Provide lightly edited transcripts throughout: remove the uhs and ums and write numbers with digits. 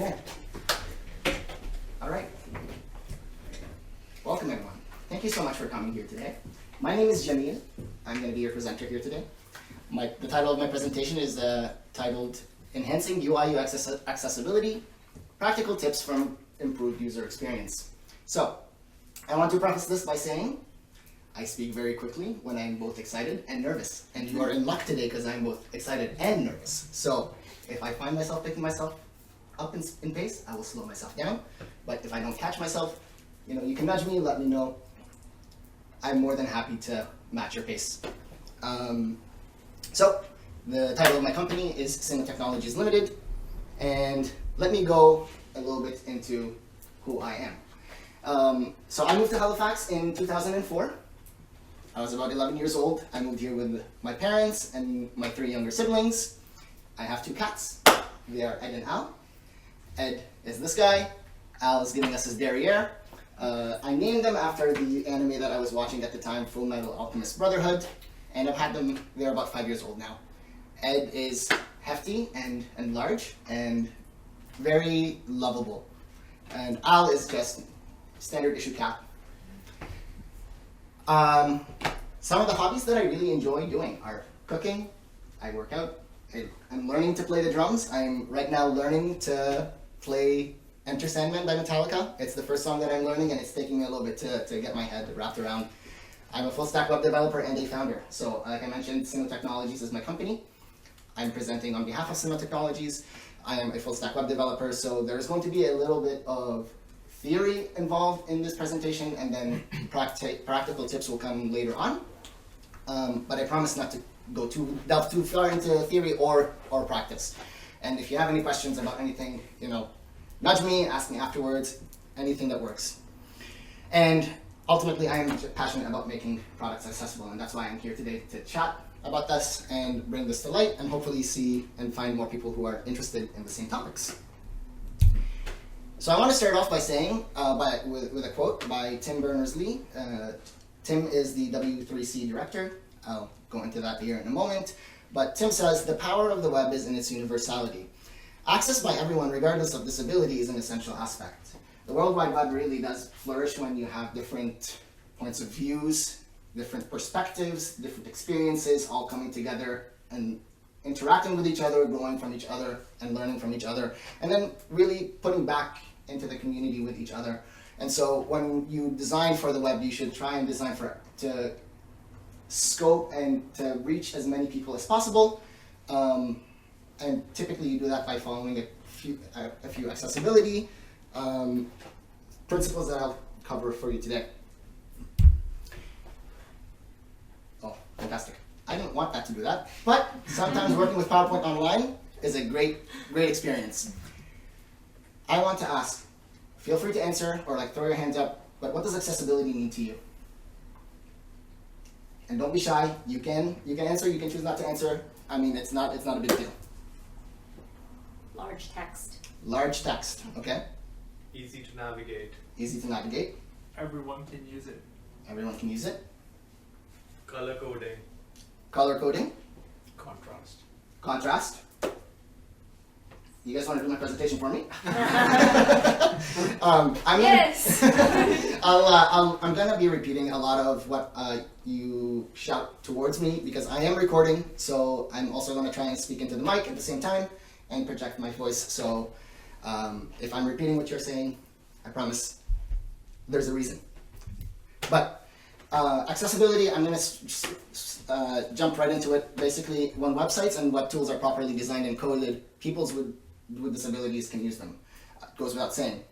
Okay. All right. Welcome, everyone. Thank you so much for coming here today. My name is Jamil. I'm going to be your presenter here today. The title of my presentation is titled Enhancing UI UX Accessibility, Practical Tips from Improved User Experience. So, I want to preface this by saying I speak very quickly when I'm both excited and nervous. And you are in luck today because I'm both excited and nervous. So, if I find myself picking myself up in pace, I will slow myself down. But if I don't catch myself, you can nudge me, let me know. I'm more than happy to match your pace. So, the title of my company is Sinno Technologies Limited, and let me go a little bit into who I am. So I moved to Halifax in 2004. I was about 11 years old. I moved here with my parents and my 3 younger siblings. I have 2 cats. They are Ed and Al. Ed is this guy. Al is giving us his derriere. I named them after the anime that I was watching at the time, Full Metal Alchemist Brotherhood, and I've had them, they're about 5 years old now. Ed is hefty and large and very lovable. And Al is just standard issue cat. Some of the hobbies that I really enjoy doing are cooking, I work out, I'm learning to play the drums. I'm right now learning to play Enter Sandman by Metallica. It's the first song that I'm learning and it's taking me a little bit to get my head wrapped around. I'm a full stack web developer and a founder. So like I mentioned, Sinno Technologies is my company. I'm presenting on behalf of Sinno Technologies. I am a full stack web developer, so there's going to be a little bit of theory involved in this presentation, and then practical tips will come later on. But I promise not to delve too far into theory or practice. And if you have any questions about anything, nudge me, ask me afterwards, anything that works. And ultimately, I am passionate about making products accessible, and that's why I'm here today to chat about this and bring this to light, and hopefully see and find more people who are interested in the same topics. So I want to start off by saying, with a quote by Tim Berners-Lee. Tim is the W3C director. I'll go into that here in a moment. But Tim says, the power of the web is in its universality. Access by everyone, regardless of disability, is an essential aspect. The World Wide Web really does flourish when you have different points of views, different perspectives, different experiences all coming together and interacting with each other, growing from each other, and learning from each other, and then really putting back into the community with each other. And so when you design for the web, you should try and design to scope and to reach as many people as possible. And typically you do that by following a few accessibility principles that I'll cover for you today. Oh, fantastic. I didn't want that to do that, but sometimes working with PowerPoint online is a great experience. I want to ask, feel free to answer or throw your hands up, but what does accessibility mean to you? And don't be shy. You can answer, you can choose not to answer. I mean, it's not a big deal. Large text. Large text, okay. Easy to navigate. Easy to navigate. Everyone can use it. Everyone can use it. Color coding. Color coding. Contrast. Contrast. You guys want to do my presentation for me? Yes. I'm gonna be repeating a lot of what you shout towards me because I am recording. So I'm also gonna try and speak into the mic at the same time and project my voice. So if I'm repeating what you're saying, I promise there's a reason. But accessibility, I'm gonna jump right into it. Basically, when websites and web tools are properly designed and coded, people with disabilities can use them. It goes without saying.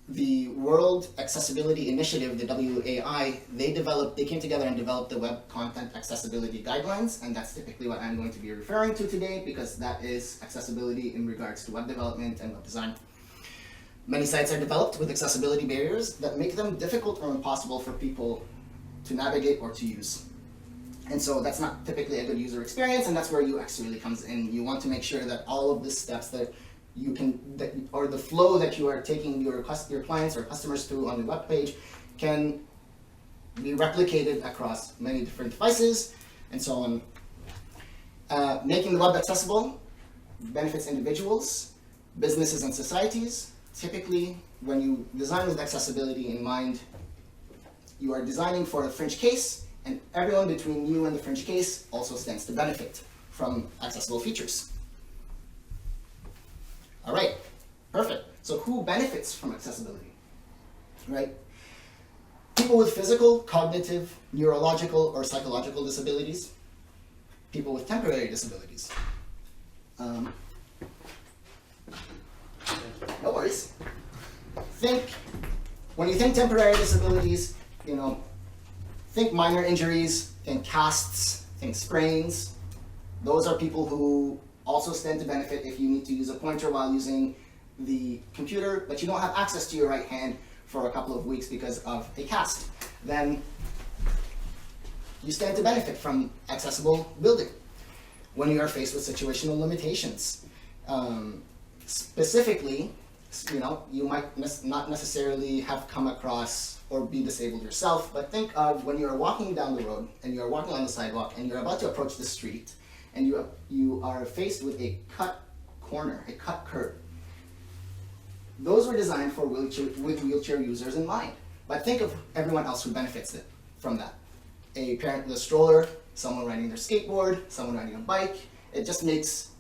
The World Accessibility Initiative, the WAI, they came together and developed the Web Content Accessibility Guidelines, and that's typically what I'm going to be referring to today because that is accessibility in regards to web development and web design. Many sites are developed with accessibility barriers that make them difficult or impossible for people to navigate or to use. And so that's not typically a good user experience, and that's where UX really comes in. You want to make sure that all of the steps that or the flow that you are taking your clients or customers through on the web page can be replicated across many different devices and so on. Making the web accessible benefits individuals, businesses and societies, typically when you design with accessibility in mind, you are designing for a fringe case, and everyone between you and the fringe case also stands to benefit from accessible features. All right, perfect. So who benefits from accessibility, right? People with physical, cognitive, neurological, or psychological disabilities. People with temporary disabilities. No worries. When you think temporary disabilities, think minor injuries, think casts, think sprains. Those are people who also stand to benefit if you need to use a pointer while using the computer, but you don't have access to your right hand for a couple of weeks because of a cast. Then you stand to benefit from accessible building. When you are faced with situational limitations, specifically, you might not necessarily have come across or be disabled yourself, but think of when you are walking down the road and you are walking on the sidewalk and you're about to approach the street and you are faced with a cut corner, a cut curb. Those were designed for wheelchair users in mind, but think of everyone else who benefits from that. A parent with a stroller, someone riding their skateboard, someone riding a bike. It just makes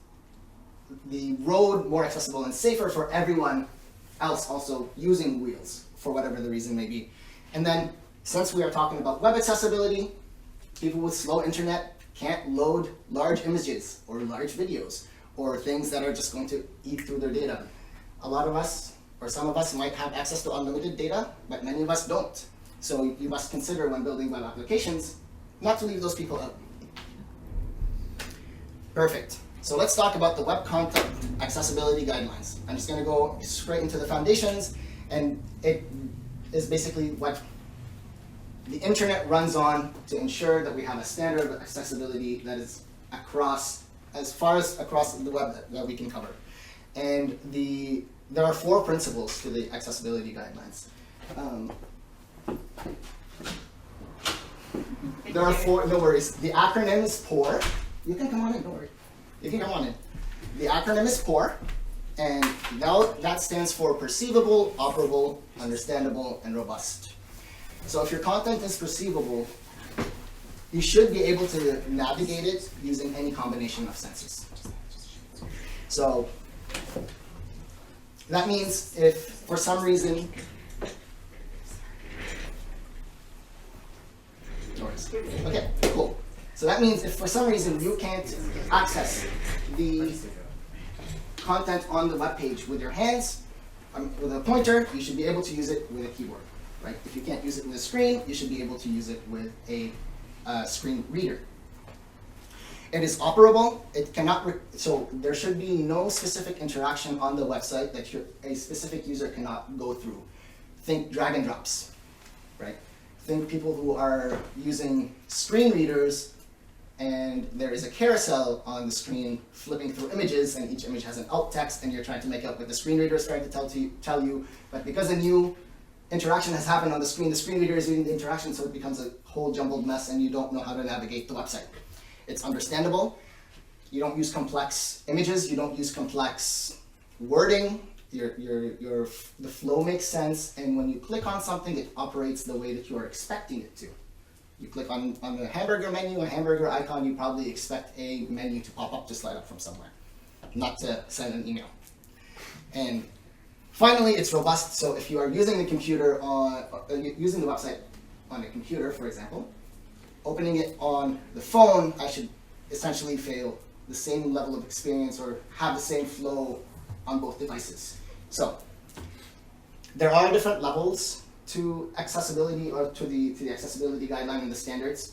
the road more accessible and safer for everyone else also using wheels for whatever the reason may be. And then, since we are talking about web accessibility, people with slow internet can't load large images or large videos or things that are just going to eat through their data. A lot of us, or some of us, might have access to unlimited data, but many of us don't. So you must consider when building web applications not to leave those people out. Perfect. So let's talk about the Web Content Accessibility Guidelines. I'm just going to go straight into the foundations, and it is basically what the internet runs on to ensure that we have a standard of accessibility that is as far as across the web that we can cover. And there are 4 principles to the accessibility guidelines. There are 4, no worries. The acronym is POUR. You can come on in, don't worry. You can come on in. The acronym is POUR, and that stands for perceivable, operable, understandable, and robust. So if your content is perceivable, you should be able to navigate it using any combination of senses. So that means if for some reason, okay, cool. So that means if for some reason you can't access the content on the web page with your hands, with a pointer, you should be able to use it with a keyboard, right? If you can't use it with a screen, you should be able to use it with a screen reader. It is operable. It cannot. So there should be no specific interaction on the website that a specific user cannot go through. Think drag and drops, right? Think people who are using screen readers, and there is a carousel on the screen flipping through images, and each image has an alt text, and you're trying to make out what the screen reader is trying to tell you. But because a new interaction has happened on the screen reader is reading the interaction, so it becomes a whole jumbled mess, and you don't know how to navigate the website. It's understandable. You don't use complex images. You don't use complex wording. The flow makes sense, and when you click on something, it operates the way that you are expecting it to. You click on the hamburger menu, a hamburger icon, you probably expect a menu to pop up, to slide up from somewhere, not to send an email. And finally, it's robust. So if you are using the computer using the website on a computer, for example, opening it on the phone, I should essentially fail the same level of experience or have the same flow on both devices. So there are different levels to accessibility, or to the accessibility guideline and the standards.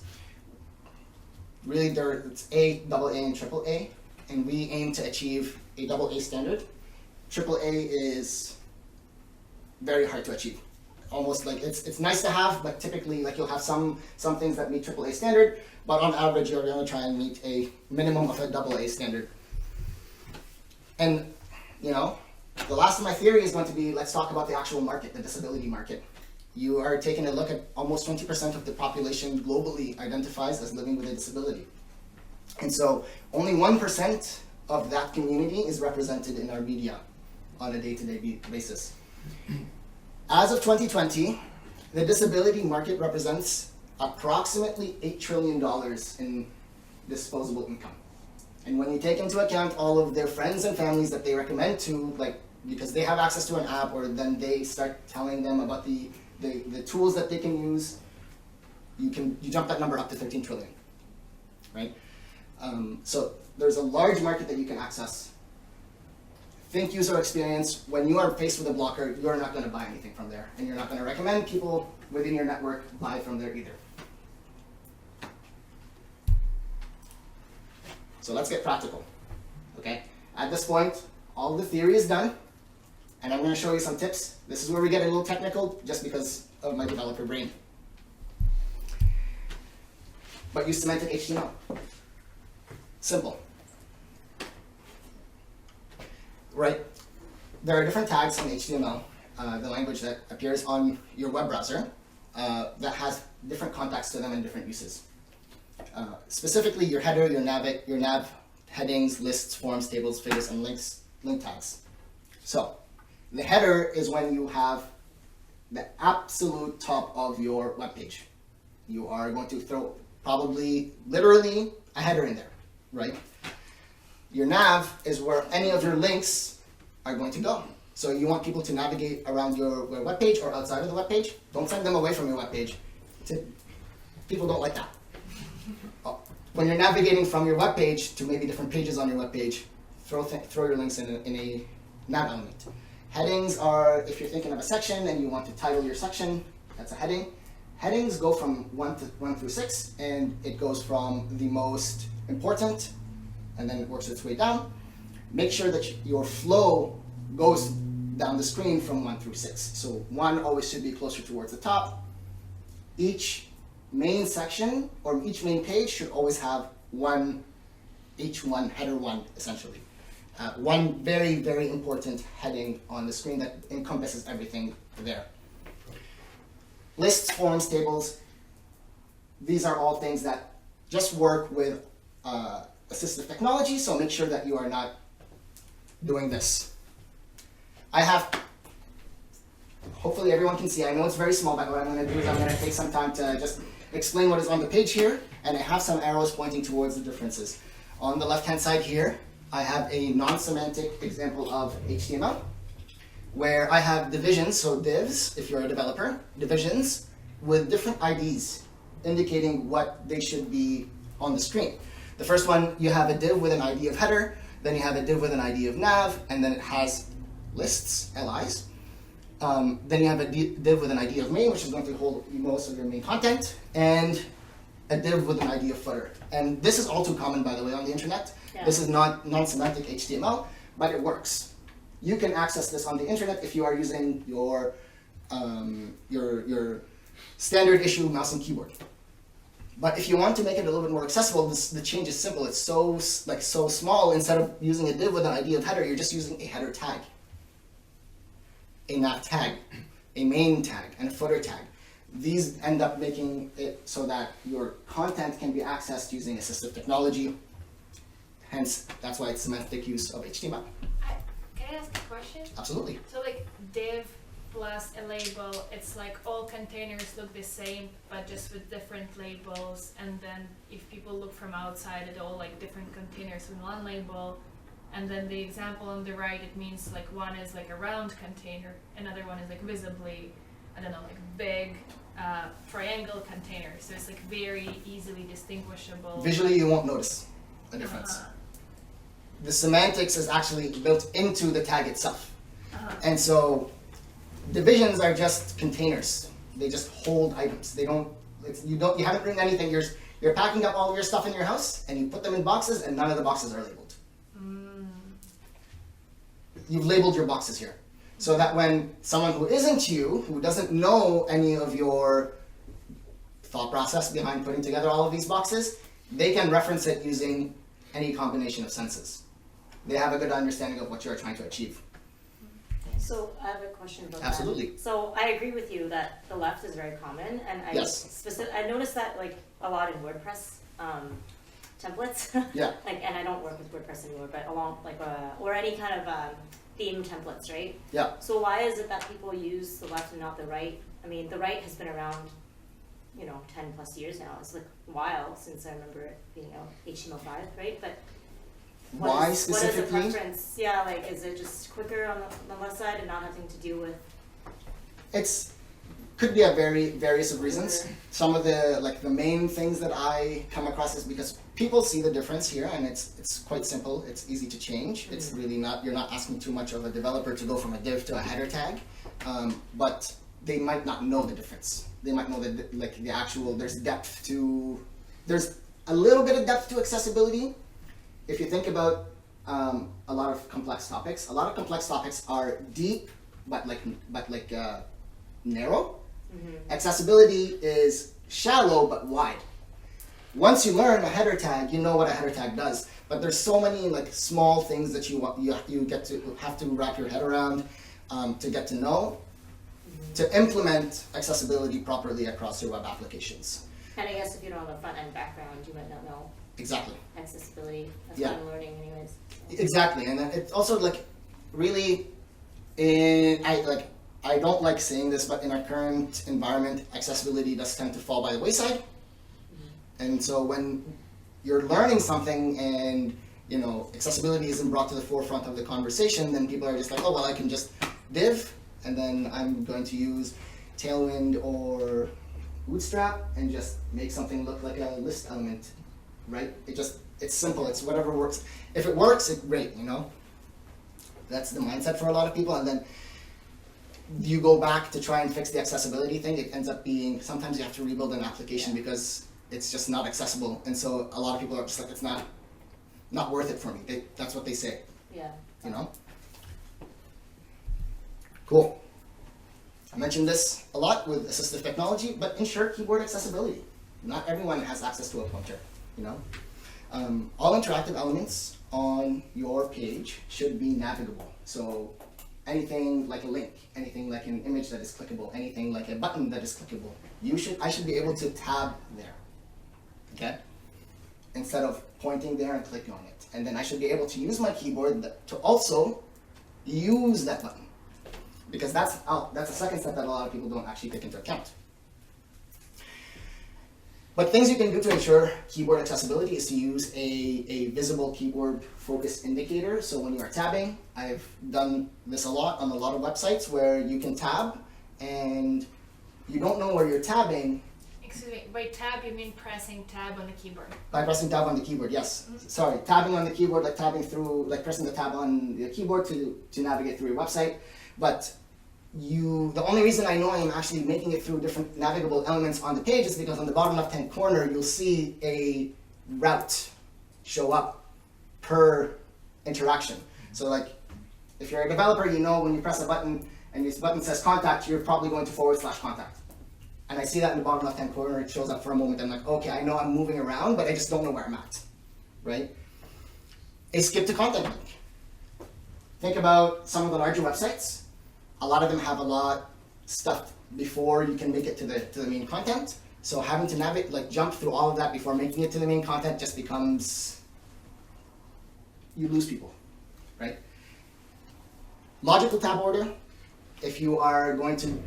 Really, it's A, AA, and AAA, and we aim to achieve a AA standard. AAA is very hard to achieve. Almost like it's nice to have, but typically like you'll have some things that meet AAA standard, but on average you're going to try and meet a minimum of a AA standard. And the last of my theory is going to be, let's talk about the actual market, the disability market. You are taking a look at almost 20% of the population globally identifies as living with a disability. And so only 1% of that community is represented in our media. on a day-to-day basis. As of 2020, the disability market represents approximately $8 trillion in disposable income. And when you take into account all of their friends and families that they recommend to, like, because they have access to an app, or then they start telling them about the tools that they can use, you jump that number up to 13 trillion, right? So there's a large market that you can access. Think user experience. When you are faced with a blocker, you're not going to buy anything from there, and you're not going to recommend people within your network buy from there either. So let's get practical, okay? At this point, all the theory is done, and I'm going to show you some tips. This is where we get a little technical, just because of my developer brain. But use semantic HTML. Simple. Right? There are different tags in HTML, the language that appears on your web browser, that has different contexts to them and different uses. Specifically, your header, your nav headings, lists, forms, tables, figures, and link tags. So, the header is when you have the absolute top of your web page. You are going to throw probably literally a header in there, right? Your nav is where any of your links are going to go. So you want people to navigate around your web page or outside of the web page. Don't send them away from your web page. People don't like that. When you're navigating from your web page to maybe different pages on your web page, throw your links in a nav element. Headings are, if you're thinking of a section and you want to title your section, that's a heading. Headings go from 1 through 6, and it goes from the most important, and then it works its way down. Make sure that your flow goes down the screen from 1 through 6. So 1 always should be closer towards the top. Each main section, or each main page, should always have header 1, essentially. One very, very important heading on the screen that encompasses everything there. Lists, forms, tables, these are all things that just work with assistive technology, so make sure that you are not doing this. Hopefully everyone can see, I know it's very small, but what I'm going to do is I'm going to take some time to just explain what is on the page here, and I have some arrows pointing towards the differences. On the left-hand side here, I have a non-semantic example of HTML, where I have divisions, so divs, if you're a developer, divisions with different IDs indicating what they should be on the screen. The first one, you have a div with an ID of header, then you have a div with an ID of nav, and then it has lists, LIs. Then you have a div with an ID of main, which is going to hold most of your main content, and a div with an ID of footer. And this is all too common, by the way, on the internet. Yeah. This is not non-semantic HTML, but it works. You can access this on the internet if you are using your standard issue mouse and keyboard. But if you want to make it a little bit more accessible, the change is simple. It's so small. Instead of using a div with an ID of header, you're just using a header tag, a nav tag, a main tag, and a footer tag. These end up making it so that your content can be accessed using assistive technology. Hence, that's why it's semantic use of HTML. Can I ask a question? Absolutely. So like div plus a label, it's like all containers look the same, but just with different labels. And then if people look from outside, it's all like different containers with one label. And then the example on the right, it means like one is like a round container, another one is like visibly, I don't know, like big triangle container. So it's like very easily distinguishable. Visually, you won't notice a difference. The semantics is actually built into the tag itself. And so divisions are just containers. They just hold items. You haven't written anything. You're packing up all of your stuff in your house and you put them in boxes and none of the boxes are labeled. You've labeled your boxes here. So that when someone who isn't you, who doesn't know any of your thought process behind putting together all of these boxes, they can reference it using any combination of senses. They have a good understanding of what you're trying to achieve. So I have a question about Absolutely. that. So I agree with you that the left is very common, and I noticed that like a lot in WordPress templates. Yeah. And I don't work with WordPress anymore, but or any kind of theme templates, right? Yeah. So why is it that people use the left and not the right? I mean, the right has been around, 10 plus years now. It's like a while since I remember it being out, HTML5, right? But Why specifically? What is the preference? Yeah, like, is it just quicker on the left side and not having to deal with? Could be a various of reasons. Some of the main things that I come across is because people see the difference here, and it's quite simple. It's easy to change. It's really not, you're not asking too much of a developer to go from a div to a header tag, but they might not know the difference. They might know that the actual, there's a little bit of depth to accessibility. If you think about a lot of complex topics are deep, but narrow. Accessibility is shallow but wide. Once you learn a header tag, you know what a header tag does. But there's so many small things that you get to have to wrap your head around to get to know, to implement accessibility properly across your web applications. And I guess if you don't have a front end background, you might not know Exactly. accessibility. That's Yeah. what I'm learning, anyways. So. Exactly, and then it's also really, I don't like saying this, but in our current environment, accessibility does tend to fall by the wayside. And so when you're learning something and accessibility isn't brought to the forefront of the conversation, then people are just like, oh well, I can just div, and then I'm going to use Tailwind or Bootstrap and just make something look like a list element, right? It's simple. It's whatever works. If it works, it's great. That's the mindset for a lot of people, and then you go back to try and fix the accessibility thing. It ends up being sometimes you have to rebuild an application because it's just not accessible, and so a lot of people are just like, it's not worth it for me. That's what they say. Yeah. Cool. I mentioned this a lot with assistive technology, but ensure keyboard accessibility. Not everyone has access to a pointer. All interactive elements on your page should be navigable. So anything like a link, anything like an image that is clickable, anything like a button that is clickable, I should be able to tab there, okay? Instead of pointing there and clicking on it. And then I should be able to use my keyboard to also use that button. Because that's a second step that a lot of people don't actually take into account. But things you can do to ensure keyboard accessibility is to use a visible keyboard focus indicator. So when you are tabbing, I've done this a lot on a lot of websites where you can tab and you don't know where you're tabbing. Excuse me, by tab you mean pressing tab on the keyboard? By pressing tab on the keyboard, yes. Sorry, tabbing on the keyboard, like tabbing through, like pressing the tab on the keyboard to navigate through your website. But the only reason I know I'm actually making it through different navigable elements on the page is because on the bottom left-hand corner, you'll see a route show up per interaction. So if you're a developer, when you press a button and this button says contact, you're probably going to /contact. And I see that in the bottom left-hand corner, it shows up for a moment. I'm like, okay, I know I'm moving around, but I just don't know where I'm at, right? A skip to content link. Think about some of the larger websites. A lot of them have a lot stuff before you can make it to the main content. So having to navigate, jump through all of that before making it to the main content just becomes, you lose people, right? Logical tab order. If you are going to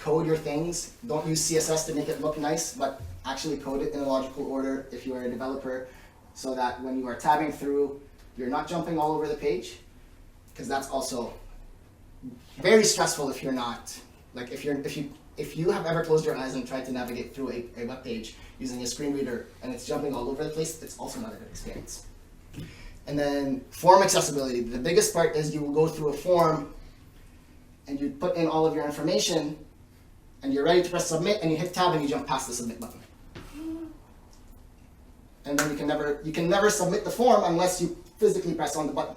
code your things, don't use CSS to make it look nice, but actually code it in a logical order if you are a developer, so that when you are tabbing through, you're not jumping all over the page, because that's also very stressful if you're not, if you have ever closed your eyes and tried to navigate through a web page using a screen reader and it's jumping all over the place, it's also not a good experience. And then form accessibility. The biggest part is you will go through a form and you put in all of your information and you're ready to press submit and you hit tab and you jump past the submit button. And then you can never submit the form unless you physically press on the button,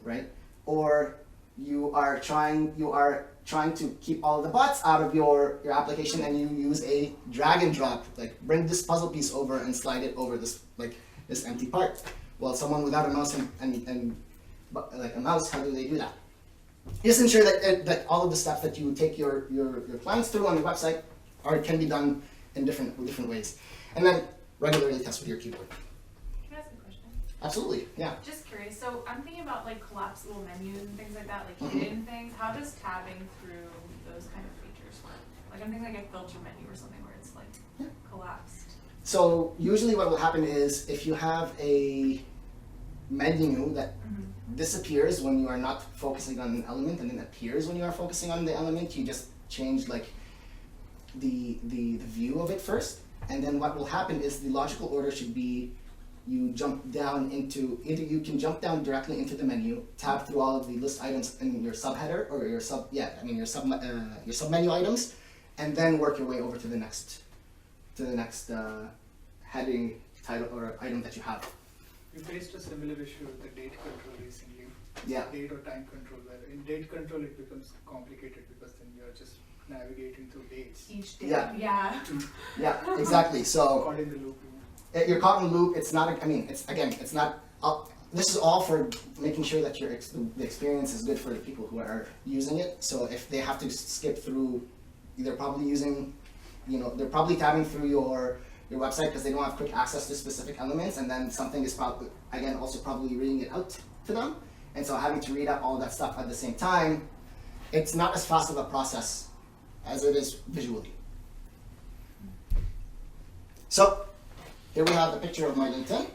right? Or you are trying to keep all the bots out of your application and you use a drag and drop, bring this puzzle piece over and slide it over this empty part. Well, someone without a mouse and a mouse, how do they do that? Just ensure that all of the steps that you take your clients through on the website can be done in different ways. And then regularly test with your keyboard. Can I ask a question? Absolutely, yeah. Just curious, so I'm thinking about like collapsible menus and things like that, like Mhm. hidden things. How does tabbing through those kind of features work? Like I'm thinking like a filter menu or something where it's like collapsed. So usually what will happen is if you have a menu that disappears when you are not focusing on an element and then appears when you are focusing on the element, you just change like the view of it first, and then what will happen is the logical order should be you jump down into, either you can jump down directly into the menu, tab through all of the list items in your subheader or your sub menu items, and then work your way over to the next heading, title, or item that you have. We faced a similar issue with the date control recently. Yeah. Date or time control, where in date control it becomes complicated because then you're just navigating through dates. Each day. Yeah. Yeah. Yeah, exactly. So Caught in the loop. you're caught in the loop. It's not. It's not. This is all for making sure that the experience is good for the people who are using it. So if they have to skip through, they're probably using, they're probably tabbing through your website because they don't have quick access to specific elements, and then something is probably probably reading it out to them, and so having to read out all of that stuff at the same time, it's not as fast of a process as it is visually. So here we have the picture of my LinkedIn.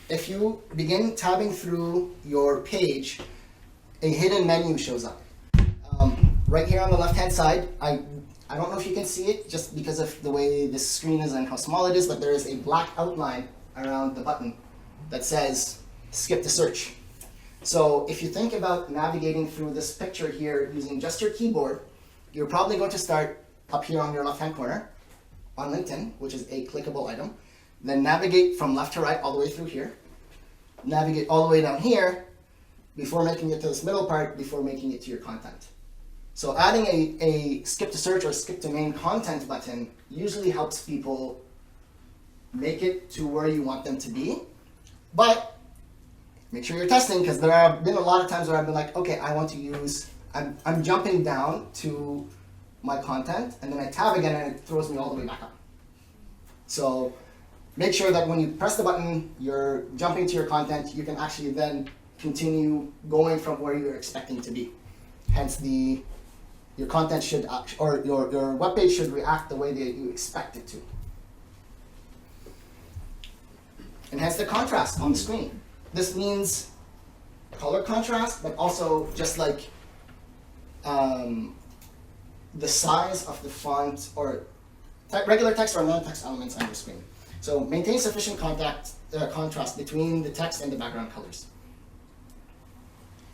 If you begin tabbing through your page, a hidden menu shows up. Right here on the left-hand side, I don't know if you can see it just because of the way this screen is and how small it is, but there is a black outline around the button that says skip to search. So if you think about navigating through this picture here using just your keyboard, you're probably going to start up here on your left-hand corner on LinkedIn, which is a clickable item. Then navigate from left to right all the way through here. Navigate all the way down here before making it to this middle part, before making it to your content. So adding a skip to search or skip to main content button usually helps people make it to where you want them to be. But make sure you're testing, because there have been a lot of times where I've been like, okay, I'm jumping down to my content, and then I tab again and it throws me all the way back up. So make sure that when you press the button, you're jumping to your content, you can actually then continue going from where you're expecting to be. Hence your content should, or your web page should react the way that you expect it to. Enhance the contrast on the screen. This means color contrast, but also just like the size of the font or regular text or non-text elements on your screen. So maintain sufficient contrast between the text and the background colors.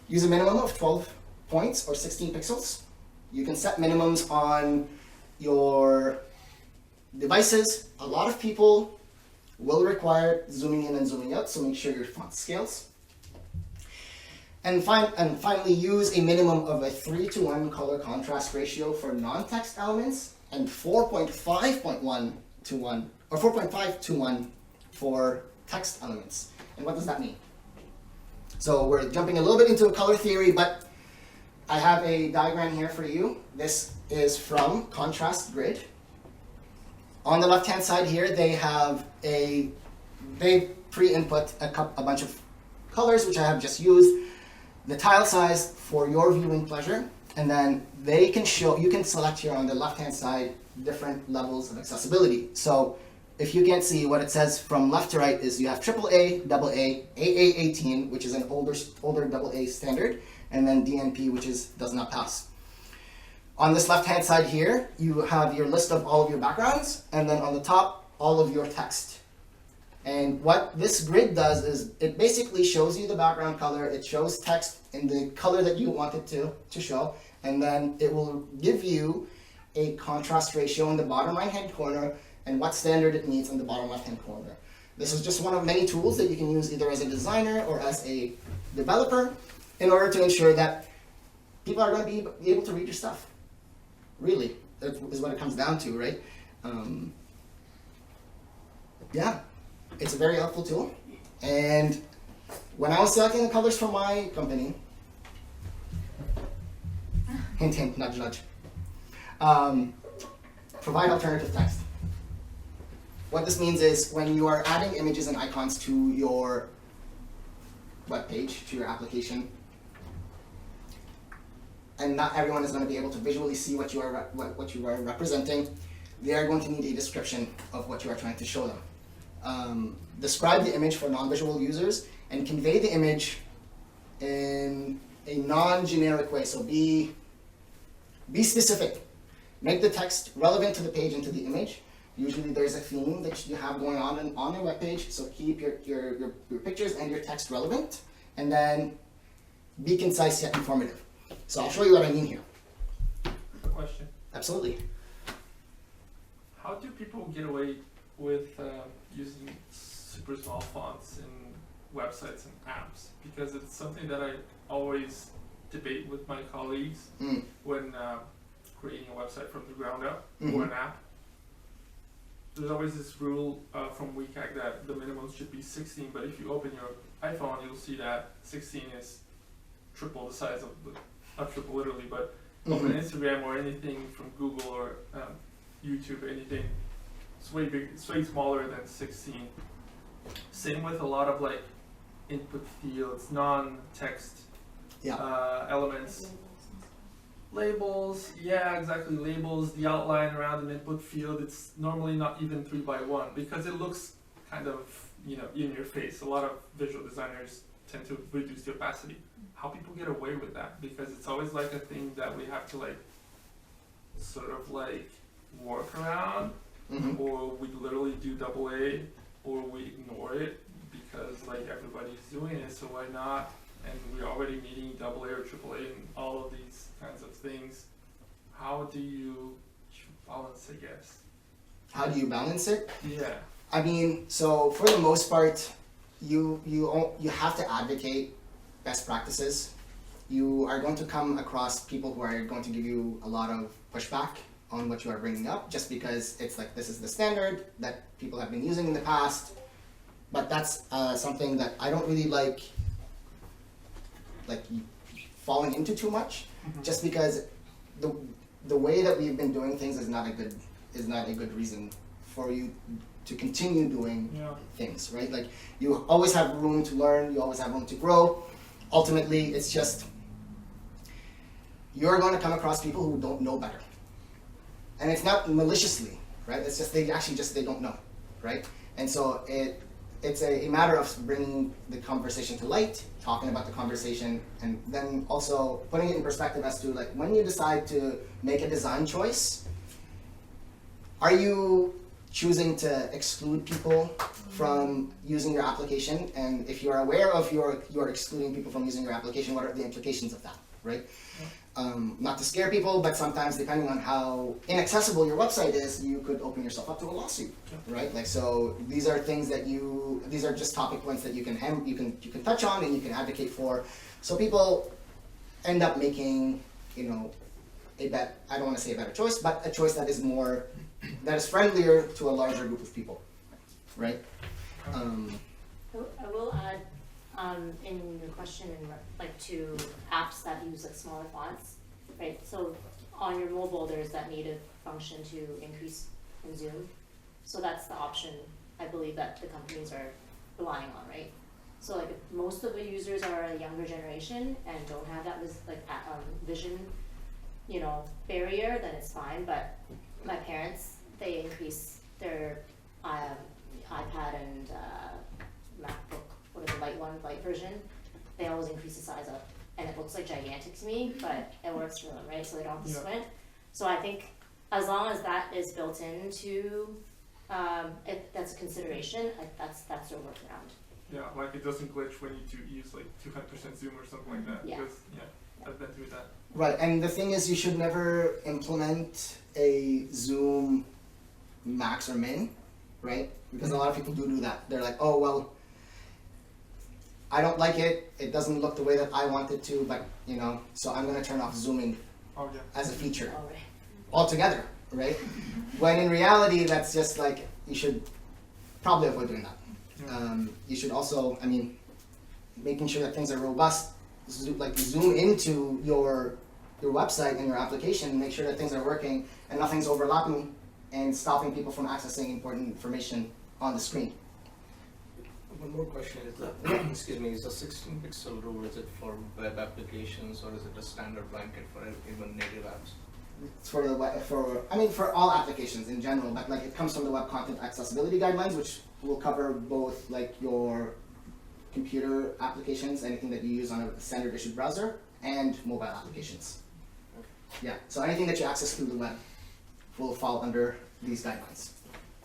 Use a minimum of 12 points or 16 pixels. You can set minimums on your devices. A lot of people will require zooming in and zooming out, so make sure your font scales. And finally, use a minimum of a 3:1 color contrast ratio for non-text elements and 4.5:1 or 4.5:1 for text elements. And what does that mean? So we're jumping a little bit into a color theory, but I have a diagram here for you. This is from Contrast Grid. On the left-hand side here, they pre-input a bunch of colors, which I have just used, the tile size for your viewing pleasure, and then you can select here on the left-hand side different levels of accessibility. So if you can't see, what it says from left to right is you have AAA, AA, AA18, which is an older AA standard, and then DNP, which does not pass. On this left-hand side here, you have your list of all of your backgrounds, and then on the top, all of your text. And what this grid does is it basically shows you the background color, it shows text in the color that you want it to show, and then it will give you a contrast ratio in the bottom right-hand corner and what standard it meets in the bottom left-hand corner. This is just one of many tools that you can use either as a designer or as a developer in order to ensure that people are going to be able to read your stuff. Really, that is what it comes down to, right? Yeah, it's a very helpful tool. And when I was selecting the colors for my company, hint, hint, nudge, nudge, provide alternative text. What this means is when you are adding images and icons to your web page, to your application. And not everyone is going to be able to visually see what you are representing. They are going to need a description of what you are trying to show them. Describe the image for non-visual users and convey the image in a non-generic way. So be specific. Make the text relevant to the page and to the image. Usually there's a theme that you have going on your web page, so keep your pictures and your text relevant, and then be concise yet informative. So I'll show you what I mean here. A question. Absolutely. How do people get away with using super small fonts in websites and apps? Because it's something that I always debate with my colleagues when creating a website from the ground up or an app. There's always this rule from WCAG that the minimum should be 16, but if you open your iPhone, you'll see that 16 is triple the size of not triple literally, but open Instagram or anything from Google or YouTube, anything, it's way big, it's way smaller than 16. Same with a lot of like input fields, non-text elements. Labels, yeah, exactly, labels, the outline around an input field, it's normally not even 3x1 because it looks kind of, in your face. A lot of visual designers tend to reduce the opacity. How people get away with that? Because it's always like a thing that we have to like, sort of like work around, or we literally do AA, or we ignore it because like everybody's doing it, so why not? And we're already meeting AA or AAA and all of these kinds of things. How do you balance, I guess? How do you balance it? Yeah. I mean, so for the most part, you have to advocate best practices. You are going to come across people who are going to give you a lot of pushback on what you are bringing up, just because it's like this is the standard that people have been using in the past. But that's something that I don't really like falling into too much, just because the way that we've been doing things is not a good reason for you to continue doing things, right? Like you always have room to learn, you always have room to grow. Ultimately, it's just you're going to come across people who don't know better, and it's not maliciously, right? It's just they don't know, right? And so it's a matter of bringing the conversation to light, talking about the conversation, and then also putting it in perspective as to like when you decide to make a design choice, are you choosing to exclude people from using your application? And if you're aware of you're excluding people from using your application, what are the implications of that, right? Not to scare people, but sometimes depending on how inaccessible your website is, you could open yourself up to a lawsuit, right? Like, so these are things that these are just topic points that you can touch on and you can advocate for. So people end up making, I don't want to say a better choice, but a choice that is friendlier to a larger group of people, right? I will add in your question to apps that use like smaller fonts, right? So on your mobile, there's that native function to increase in zoom. So that's the option I believe that the companies are relying on, right? So like if most of the users are a younger generation and don't have that vision, barrier, then it's fine. But my parents, they increase their iPad and MacBook, what is the light version, they always increase the size up, and it looks like gigantic to me, but it works for them, right? So they don't have to squint. So I think as long as that is built into, if that's a consideration, that's their workaround. Yeah, like it doesn't glitch when you use like 200% zoom or something like that. Yeah. Because I've been through that. Right, and the thing is, you should never implement a zoom max or min, right? Because a lot of people do that. They're like, oh, well, I don't like it. It doesn't look the way that I want it to, but, so I'm going to turn off zooming as a feature altogether, right? When in reality, that's just like, you should probably avoid doing that. You should also, making sure that things are robust, zoom into your website and your application and make sure that things are working and nothing's overlapping and stopping people from accessing important information on the screen. One more question is that, excuse me, is the 16 pixel rule, is it for web applications or is it a standard blanket for even native apps? It's for the web, for all applications in general, but like it comes from the Web Content Accessibility Guidelines, which will cover both like your computer applications, anything that you use on a standard issued browser, and mobile applications. Yeah, so anything that you access through the web will fall under these guidelines.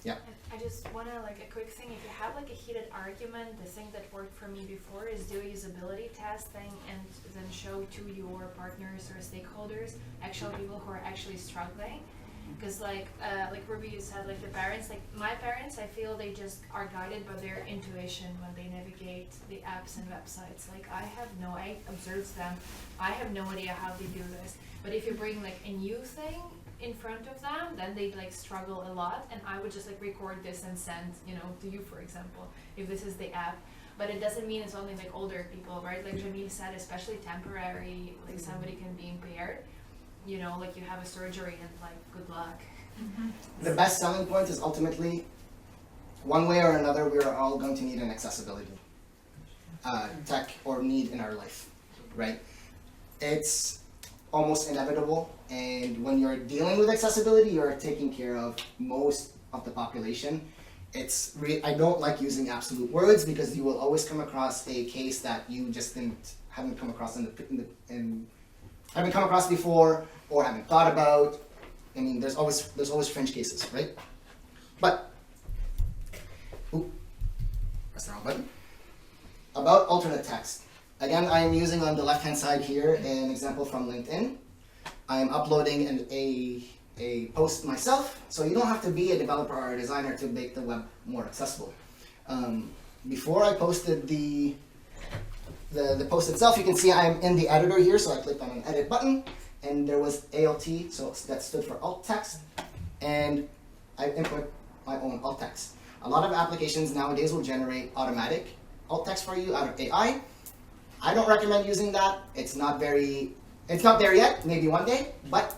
Yeah. And I just wanna like a quick thing, if you have like a heated argument, the thing that worked for me before is do a usability testing and then show to your partners or stakeholders actual people who are actually struggling. Because like Ruby, you said, like the parents, like my parents, I feel they just are guided by their intuition when they navigate the apps and websites. Like I observe them, I have no idea how they do this. But if you bring like a new thing in front of them, then they like struggle a lot, and I would just like record this and send, to you, for example, if this is the app. But it doesn't mean it's only like older people, right? Like Jamil said, especially temporary, like somebody can be impaired, like you have a surgery and like good luck. The best selling point is ultimately, one way or another, we are all going to need an accessibility tech or need in our life, right? It's almost inevitable, and when you're dealing with accessibility, you're taking care of most of the population. I don't like using absolute words because you will always come across a case that you just haven't come across haven't come across before or haven't thought about. I mean, there's always fringe cases, right? But, press the wrong button. About alternate text. Again, I am using on the left-hand side here an example from LinkedIn. I am uploading a post myself, so you don't have to be a developer or a designer to make the web more accessible. Before I posted the post itself, you can see I'm in the editor here, so I clicked on an edit button, and there was ALT, so that stood for alt text, and I input my own alt text. A lot of applications nowadays will generate automatic alt text for you out of AI. I don't recommend using that. It's not there yet, maybe one day, but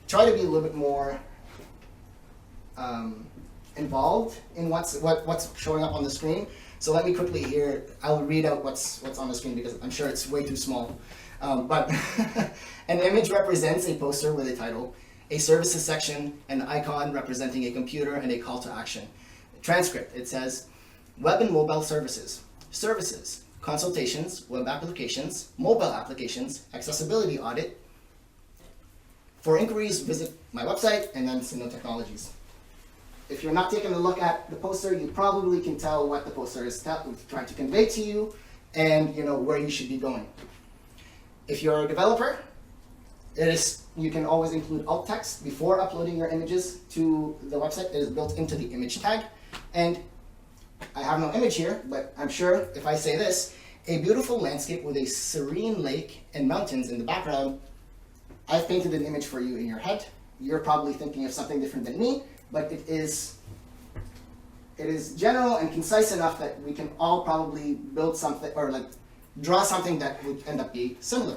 try to be a little bit more involved in what's showing up on the screen. So let me quickly here, I'll read out what's on the screen because I'm sure it's way too small. But an image represents a poster with a title, a services section, an icon representing a computer, and a call to action. Transcript, it says, web and mobile services, consultations, web applications, mobile applications, accessibility audit. For inquiries, visit my website and then Sinno Technologies. If you're not taking a look at the poster, you probably can tell what the poster is trying to convey to you and where you should be going. If you're a developer, you can always include alt text before uploading your images to the website. It is built into the image tag. And I have no image here, but I'm sure if I say this, a beautiful landscape with a serene lake and mountains in the background, I've painted an image for you in your head. You're probably thinking of something different than me, but it is general and concise enough that we can all probably build something or like draw something that would end up being similar.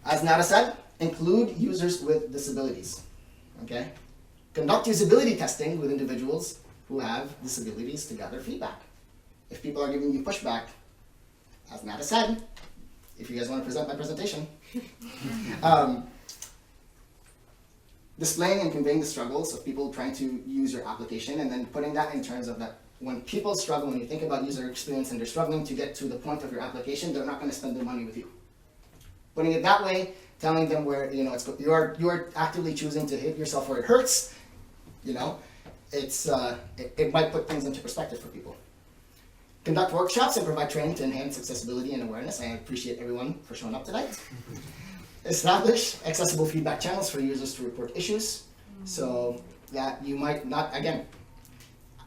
As Nada said, include users with disabilities. Okay? Conduct usability testing with individuals who have disabilities to gather feedback. If people are giving you pushback, as Nada said, if you guys want to present my presentation, displaying and conveying the struggles of people trying to use your application, and then putting that in terms of that when people struggle, when you think about user experience and they're struggling to get to the point of your application, they're not going to spend their money with you. Putting it that way, telling them where you're actively choosing to hit yourself where it hurts, it might put things into perspective for people. Conduct workshops and provide training to enhance accessibility and awareness. I appreciate everyone for showing up tonight. Establish accessible feedback channels for users to report issues, so that you might not, again,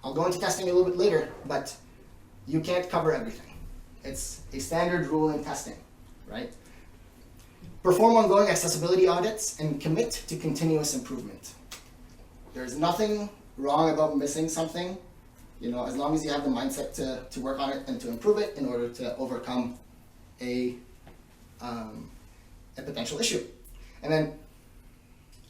I'll go into testing a little bit later, but you can't cover everything. It's a standard rule in testing, right? Perform ongoing accessibility audits and commit to continuous improvement. There's nothing wrong about missing something, as long as you have the mindset to work on it and to improve it in order to overcome a potential issue. And then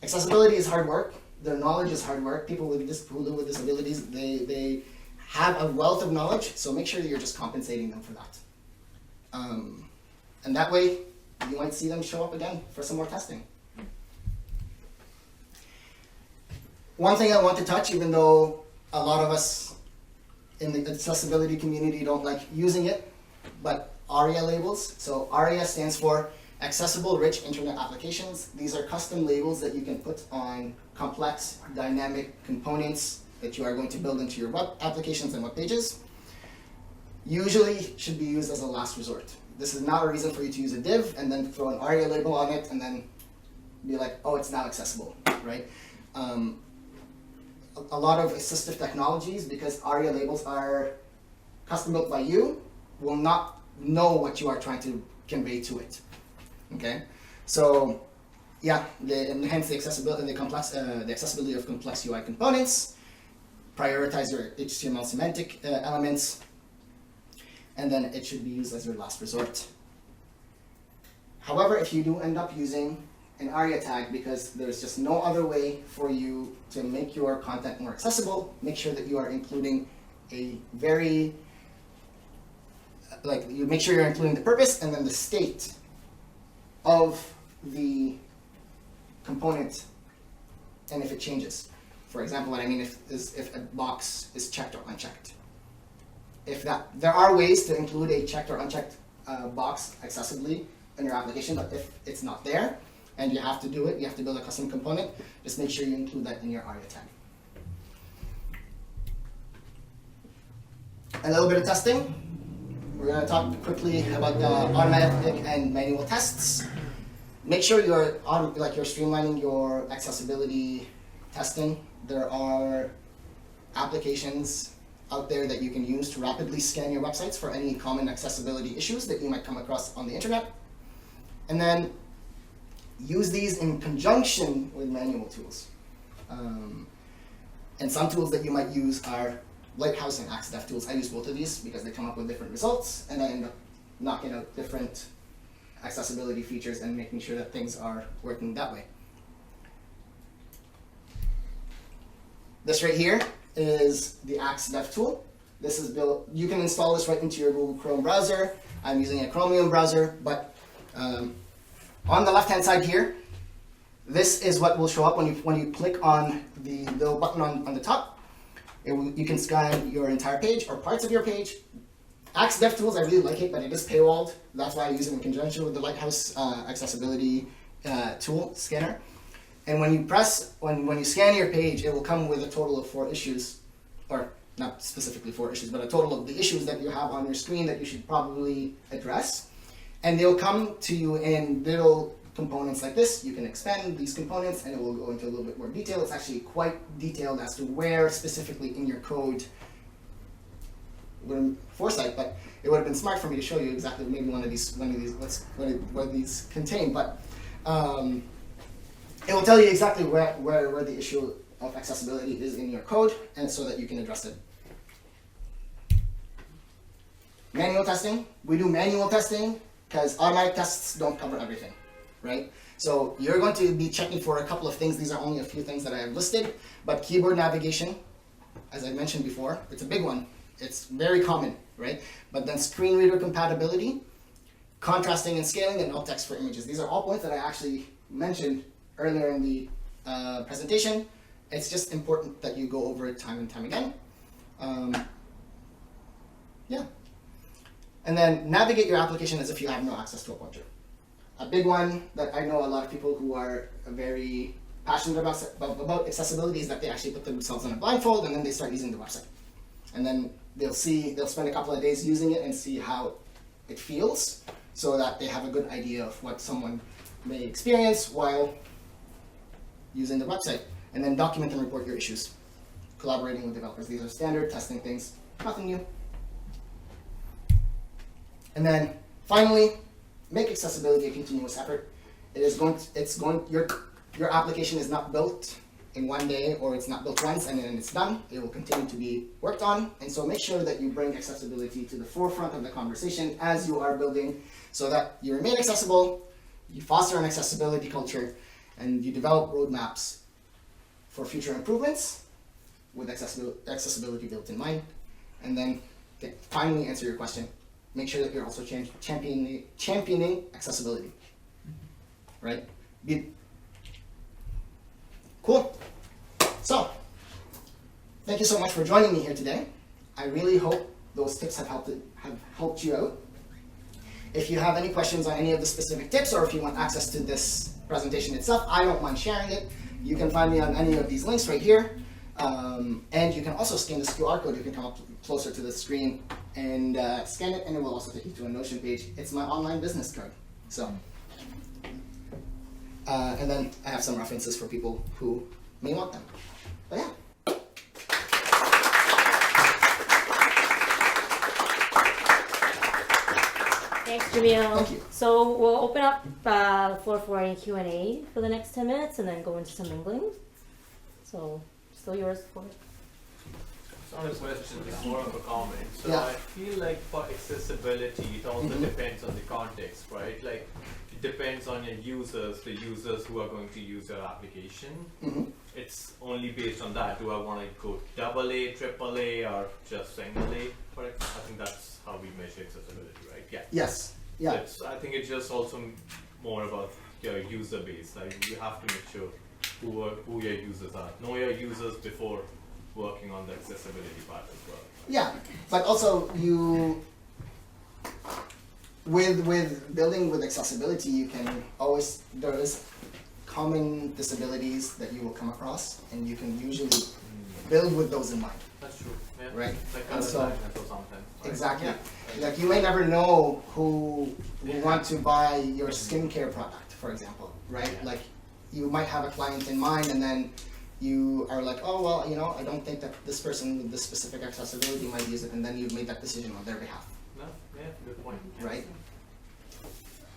accessibility is hard work. their knowledge is hard work. People who live with disabilities, they have a wealth of knowledge, so make sure that you're just compensating them for that. And that way, you might see them show up again for some more testing. One thing I want to touch, even though a lot of us in the accessibility community don't like using it, but ARIA labels. So ARIA stands for Accessible Rich Internet Applications. These are custom labels that you can put on complex, dynamic components that you are going to build into your web applications and web pages. Usually should be used as a last resort. This is not a reason for you to use a div and then throw an ARIA label on it and then be like, oh, it's now accessible, right? A lot of assistive technologies, because ARIA labels are custom built by you, will not know what you are trying to convey to it. Okay, so yeah, enhance the accessibility and the accessibility of complex UI components. Prioritize your HTML semantic elements, and then it should be used as your last resort. However, if you do end up using an ARIA tag because there's just no other way for you to make your content more accessible, make sure that you are including a very, you make sure you're including the purpose and then the state of the component and if it changes. For example, what I mean if a box is checked or unchecked. There are ways to include a checked or unchecked box accessibly in your application, but if it's not there, and you have to do it, you have to build a custom component, just make sure you include that in your ARIA tag. A little bit of testing. We're going to talk quickly about the automatic and manual tests. Make sure you're streamlining your accessibility testing. There are applications out there that you can use to rapidly scan your websites for any common accessibility issues that you might come across on the internet. And then use these in conjunction with manual tools. And some tools that you might use are Lighthouse and AxeDev tools. I use both of these because they come up with different results, and I end up knocking out different accessibility features and making sure that things are working that way. This right here is the AxeDev tool. This is built, you can install this right into your Google Chrome browser. I'm using a Chromium browser, but on the left-hand side here, this is what will show up when you click on the little button on the top. You can scan your entire page or parts of your page. AxeDev tools, I really like it, but it is paywalled. That's why I use it in conjunction with the Lighthouse accessibility tool scanner. And when you scan your page, it will come with a total of 4 issues, or not specifically 4 issues, but a total of the issues that you have on your screen that you should probably address. And they'll come to you in little components like this. You can expand these components and it will go into a little bit more detail. It's actually quite detailed as to where specifically in your code, foresight, but it would have been smart for me to show you exactly maybe one of these what these contain, but it will tell you exactly where the issue of accessibility is in your code, and so that you can address it. Manual testing. We do manual testing because automatic tests don't cover everything, right? So you're going to be checking for a couple of things. These are only a few things that I have listed, but keyboard navigation, as I mentioned before, it's a big one. It's very common, right? But then screen reader compatibility, contrasting and scaling, and alt text for images. These are all points that I actually mentioned earlier in the presentation. It's just important that you go over it time and time again. Yeah. And then navigate your application as if you have no access to a pointer. A big one that I know a lot of people who are very passionate about accessibility is that they actually put themselves on a blindfold and then they start using the website. And then they'll spend a couple of days using it and see how it feels, so that they have a good idea of what someone may experience while using the website. And then document and report your issues. Collaborating with developers. These are standard testing things, nothing new. And then finally, make accessibility a continuous effort. Your application is not built in one day, or it's not built once and then it's done. It will continue to be worked on, and so make sure that you bring accessibility to the forefront of the conversation as you are building, so that you remain accessible, you foster an accessibility culture, and you develop roadmaps for future improvements with accessibility built in mind. And then finally answer your question. Make sure that you're also championing accessibility. Right? Cool. So, thank you so much for joining me here today. I really hope those tips have helped you out. If you have any questions on any of the specific tips, or if you want access to this presentation itself, I don't mind sharing it. You can find me on any of these links right here. And you can also scan this QR code. You can come up closer to the screen and scan it, and it will also take you to a Notion page. It's my online business card. So, and then I have some references for people who may want them. But yeah. Thanks, Jamil. Thank you. So we'll open up the floor for any Q&A for the next 10 minutes and then go into some mingling. So, still yours for it. It's not a question, it's more of a comment. So Yeah. I feel like for accessibility, it also depends on the context, right? Like, it depends on your users, the users who are going to use your application. It's only based on that. Do I want to go AA, AAA, or just single A? I think that's how we measure accessibility, right? Yeah. Yes. So Yeah. I think it's just also more about your user base. Like, you have to make sure who your users are. Know your users before working on the accessibility part as well. Yeah. But also with building with accessibility, you can always, there is common disabilities that you will come across, and you can usually build with those in mind. That's true. Yeah. Right. Like And other so- blindness or something. Right? Exactly. Yeah. Like, you may never know who will want to buy your skincare product, for example, right? Yeah. Like, you might have a client in mind, and then you are like, oh, well, you know, I don't think that this person with this specific accessibility might use it, and then you've made that decision on their behalf, No? Yeah, good point. right?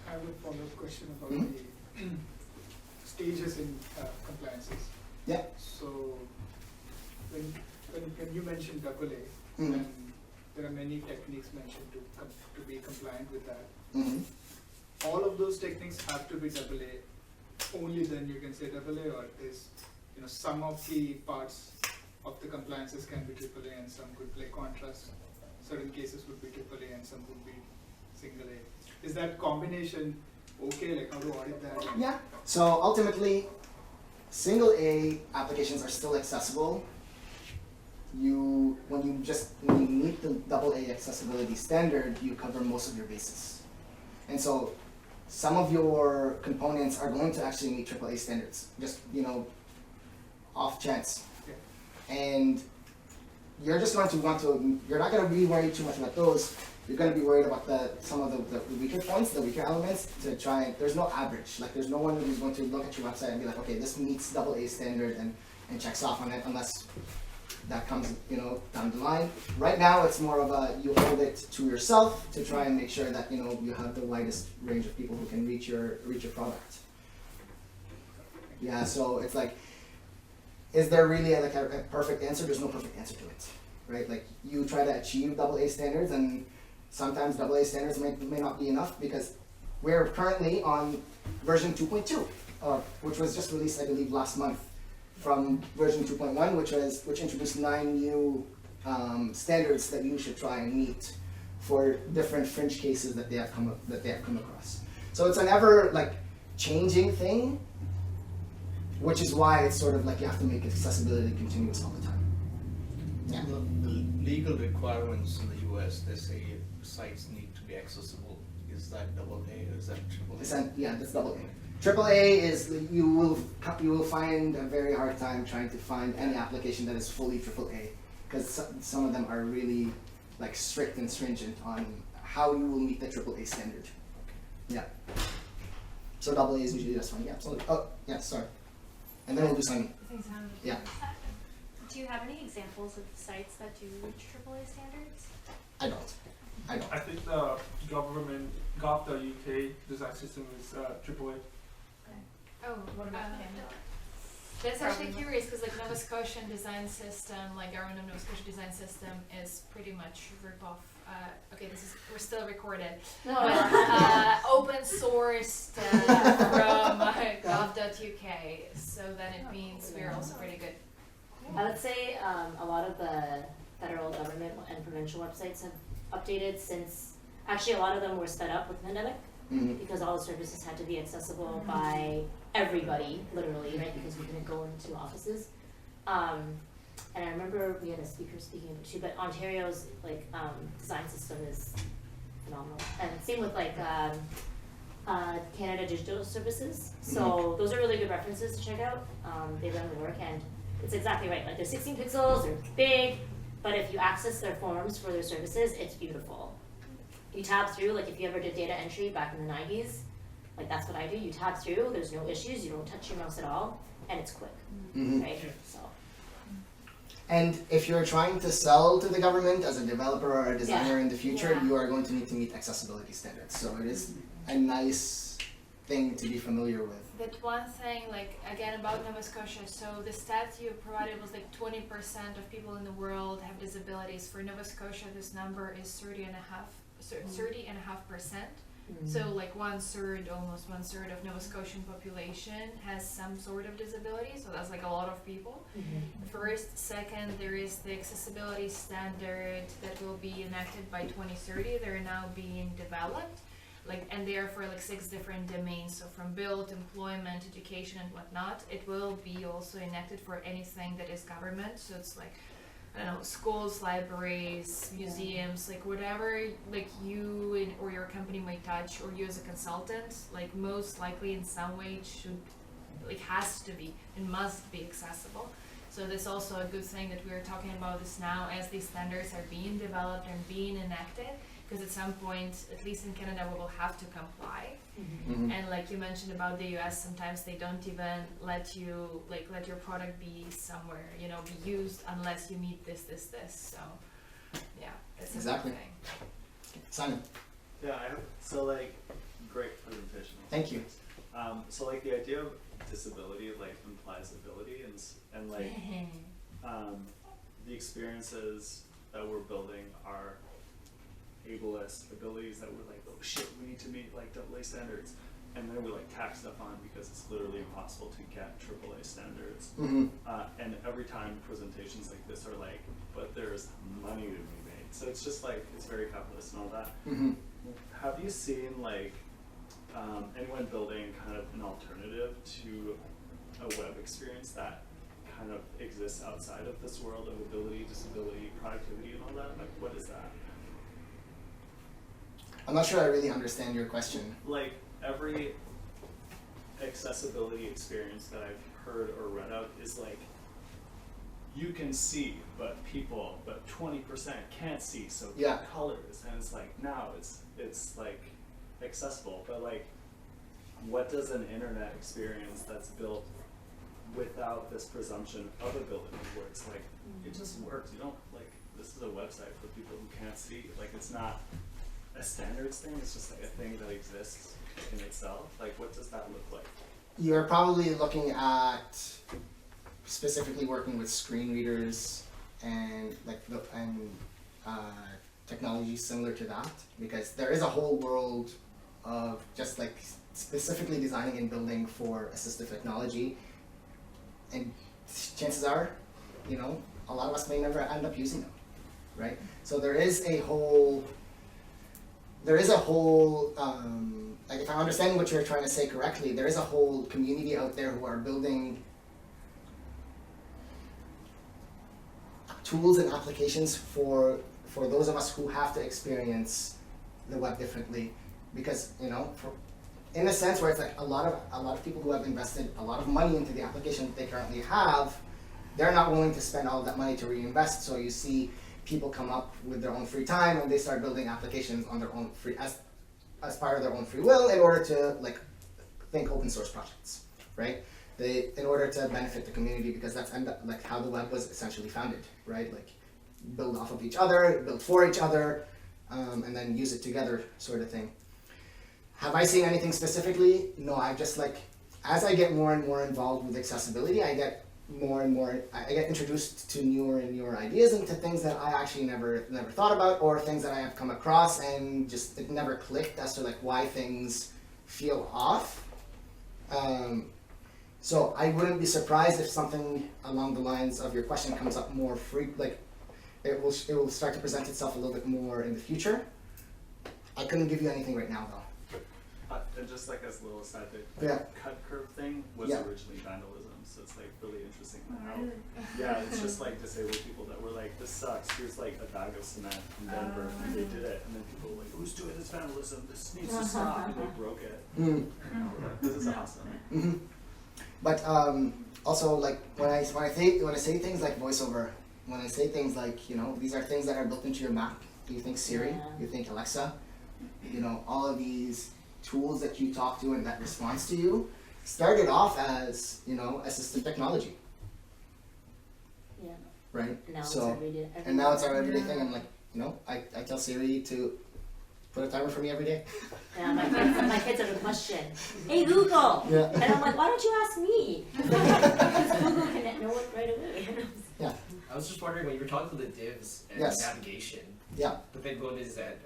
I have a follow-up question about Mhm. the stages in compliances. Yeah. So when you mentioned AA, Mhm. and there are many techniques mentioned to be compliant with that. Mm-hmm. All of those techniques have to be AA. Only then you can say AA, or is, you know, some of the parts of the compliances can be AAA and some could play contrast. Certain cases would be AAA and some would be single A. Is that combination okay? Like, how to audit that? Yeah. So ultimately, single A applications are still accessible. When you meet the AA accessibility standard, you cover most of your bases. And so some of your components are going to actually meet AAA standards, just, you know, off chance. Okay. And you're just going to you're not going to be worried too much about those. You're going to be worried about some of the weaker points, the weaker elements, to try and, there's no average. Like, there's no one who's going to look at your website and be like, okay, this meets AA standard and checks off on it, unless that comes, you know, down the line. Right now, it's more of a, you hold it to yourself to try and make sure that, you know, you have the widest range of people who can reach your product. Yeah, so it's like, is there really a perfect answer? There's no perfect answer to it, right? Like, you try to achieve AA standards, and sometimes AA standards may not be enough, because we're currently on version 2.2, which was just released, I believe, last month, from version 2.1, which introduced 9 new standards that you should try and meet for different fringe cases that they have come across. So it's an ever changing thing, which is why it's sort of like you have to make accessibility continuous all the time. Yeah. The legal requirements in the US, they say sites need to be accessible. Is that AA or is that AAA? Yeah, that's AA. AAA is, you will find a very hard time trying to find any application that is fully AAA, because some of them are really strict and stringent on how you will meet the AAA standard. Yeah. So AA is usually just fine. Yeah, absolutely. Oh, yeah, sorry. And then we'll do Simon. Yeah. Do you have any examples of sites that do reach AAA standards? I don't. I think the government, gov.uk design system is AAA. Oh, What about Canada? That's actually curious, because Nova Scotian design system, government of Nova Scotia design system, is pretty much rip off. Okay, we're still recorded. No, Open sourced from gov.uk. .uk, so then it means we're also pretty good. I would say a lot of the federal government and provincial websites have updated since, actually a lot of them were sped up with the pandemic because all the services had to be accessible by everybody, literally, right, because we couldn't go into offices. And I remember we had a speaker speaking of it too, but Ontario's like design system is phenomenal. And same with like Canada Digital Services. So those are really good references to check out. They've done the work, and it's exactly right. Like they're 16 pixels, they're big, but if you access their forms for their services, it's beautiful. You tab through, like if you ever did data entry back in the 90s, like that's what I do. You tab through, there's no issues, you don't touch your mouse at all, and it's quick, right? So. And if you're trying to sell to the government as a developer or a designer Yeah. in the future, Yeah. you are going to need to meet accessibility standards. So it is a nice thing to be familiar with. But one thing, like again about Nova Scotia, so the stat you provided was like 20% of people in the world have disabilities. For Nova Scotia, this number is 30.5%. So like almost one third of Nova Scotian population has some sort of disability. So that's like a lot of people. First, second, there is the accessibility standard that will be enacted by 2030. They're now being developed. And they are for like 6 different domains, so from build, employment, education, and whatnot. It will be also enacted for anything that is government, so it's like, I don't know, schools, libraries, museums, like whatever like you or your company might touch, or you as a consultant, like most likely in some way it should, like has to be and must be accessible. So that's also a good thing that we're talking about this now as these standards are being developed and being enacted. Because at some point, at least in Canada, we will have to comply. And like you mentioned about the US, sometimes they don't even let you, let your product be somewhere, be used unless you meet this. So, yeah, it's Exactly. a good thing. Simon, Yeah, great presentation. thank you. So the idea of disability implies ability and the experiences that we're building are ableist abilities that we're oh shit, we need to meet AA standards, and then we tack stuff on because it's literally impossible to get AAA standards. And every time presentations like this are but there's money to be made, so it's just it's very capitalist and all that. Have you seen anyone building kind of an alternative to a web experience that kind of exists outside of this world of ability, disability, productivity, and all that? What is that? I'm not sure I really understand your question. Every accessibility experience that I've heard or read of is you can see, but 20% can't see, so Yeah. colors, and it's now it's accessible, but what does an internet experience that's built without this presumption of ability, where it's it just works, you don't this is a website for people who can't see, it's not a standards thing, it's just a thing that exists in itself. What does that look like? You're probably looking at specifically working with screen readers and technologies similar to that, because there is a whole world of just specifically designing and building for assistive technology, and chances are, a lot of us may never end up using them, right? So there is a whole if I'm understanding what you're trying to say correctly, there is a whole community out there who are building tools and applications for those of us who have to experience the web differently, because in a sense where it's a lot of people who have invested a lot of money into the application that they currently have, they're not willing to spend all that money to reinvest. So you see people come up with their own free time and they start building applications on their own as part of their own free will in order to think open source projects, right? In order to benefit the community, because that's how the web was essentially founded, right? Build off of each other, build for each other, and then use it together, sort of thing. Have I seen anything specifically? No, I've just as I get more and more involved with accessibility, I get introduced to newer and newer ideas and to things that I actually never thought about, or things that I have come across and just it never clicked as to why things feel off. So I wouldn't be surprised if something along the lines of your question comes up more like it will start to present itself a little bit more in the future. I couldn't give you anything right now though. And just like as a little aside, the Yeah. cut curve thing was Yeah. originally vandalism, so it's like really interesting how, yeah, it's just like disabled people that were like, this sucks, here's like a bag of cement in Denver, and they did it, and then people were like, who's doing this vandalism, this needs to stop, and they broke it. Mm. And they were like, this is awesome. Hmm. But also, like when I say things like voiceover, when I say things like these are things that are built into your Mac. You think Siri, Yeah. you think Alexa, all of these tools that you talk to and that responds to you started off as assistive technology, Yeah. right? And now it's So everyday. and now it's our everyday thing. I'm like I tell Siri to put a timer for me every day. Yeah, my kids have a question. Hey Google! Yeah. And I'm like, why don't you ask me? Because Google can know it right away. Yeah. I was just wondering when you were talking about the divs and Yes. navigation. Yeah. The thing about it is that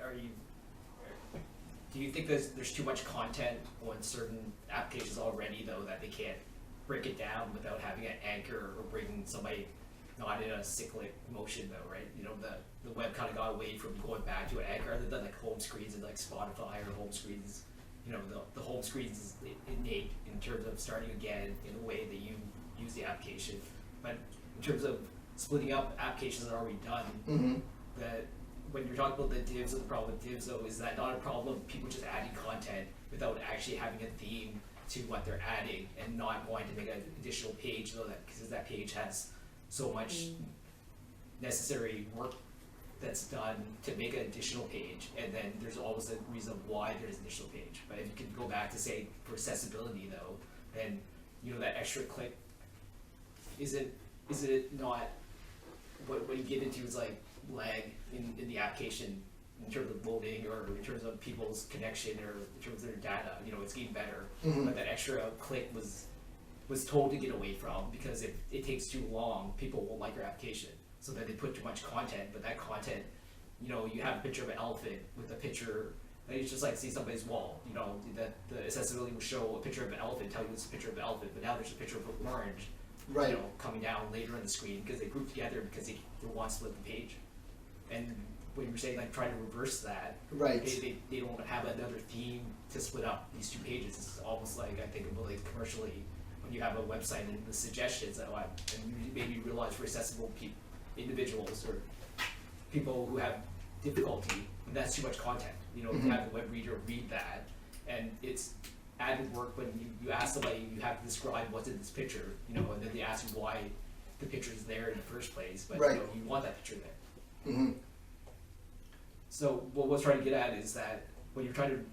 do you think there's too much content on certain applications already though that they can't break it down without having an anchor or bringing somebody not in a cyclic motion though, right? The web kind of got away from going back to an anchor other than like home screens and like Spotify or home screens. The home screens is innate in terms of starting again in the way that you use the application. But in terms of splitting up applications that are already done, Mm-hmm. that when you're talking about the divs, the problem with divs though is that not a problem of people just adding content without actually having a theme to what they're adding and not wanting to make an additional page though, that because that page has so much necessary work that's done to make an additional page, and then there's always a reason why there's an additional page. But if you could go back to say for accessibility though, then that extra click is it not what you get into is like lag in the application in terms of loading or in terms of people's connection or in terms of their data, it's getting better. Mhm. But that extra click was told to get away from because if it takes too long, people won't like your application. So then they put too much content, but that content, you have a picture of an elephant with a picture, it's just like see somebody's wall, that the accessibility will show a picture of an elephant, tell you it's a picture of an elephant, but now there's a picture of an orange, Right. coming down later on the screen because they group together because they want to split the page. And when you're saying like try to reverse that, Right. they don't have another theme to split up these two pages. It's almost like I think about like commercially when you have a website and the suggestions that and you maybe realize for accessible individuals or people who have difficulty, and that's too much content. You Mhm. have the web reader read that, and it's added work when you ask somebody, you have to describe what's in this picture, and then they ask you why the picture is there in the first place, but Right. you want that picture there. Mm-hmm. So what we're trying to get at is that when you're trying to,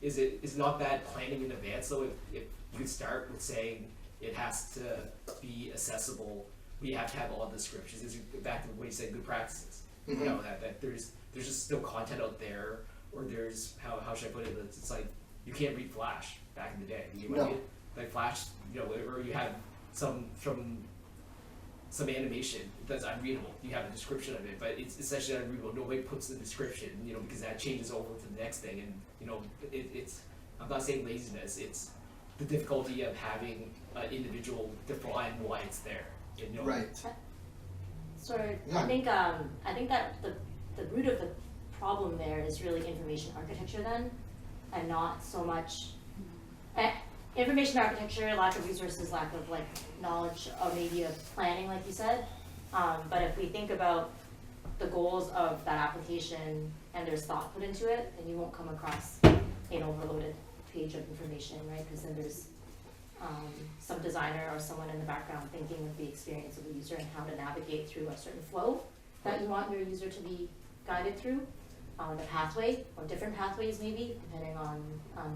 is not bad planning in advance though, if you could start with saying it has to be accessible, we have to have all the descriptions. This is back to what you said, good practices. Mhm. That there's just still content out there, or there's, how should I put it, it's like, you can't read Flash back in the day. No. Like Flash, or you have some animation that's unreadable. You have a description of it, but it's essentially unreadable. Nobody puts the description, because that changes over to the next thing, and it's. I'm not saying laziness. It's the difficulty of having an individual define why it's there. And, Right. Sorry, Yeah. I think that the root of the problem there is really information architecture then, and not so much information architecture, lack of resources, lack of like knowledge, or maybe of planning, like you said. But if we think about the goals of that application and there's thought put into it, then you won't come across an overloaded page of information, right? Because then there's some designer or someone in the background thinking of the experience of the user and how to navigate through a certain flow that you want your user to be guided through, the pathway, or different pathways maybe, depending on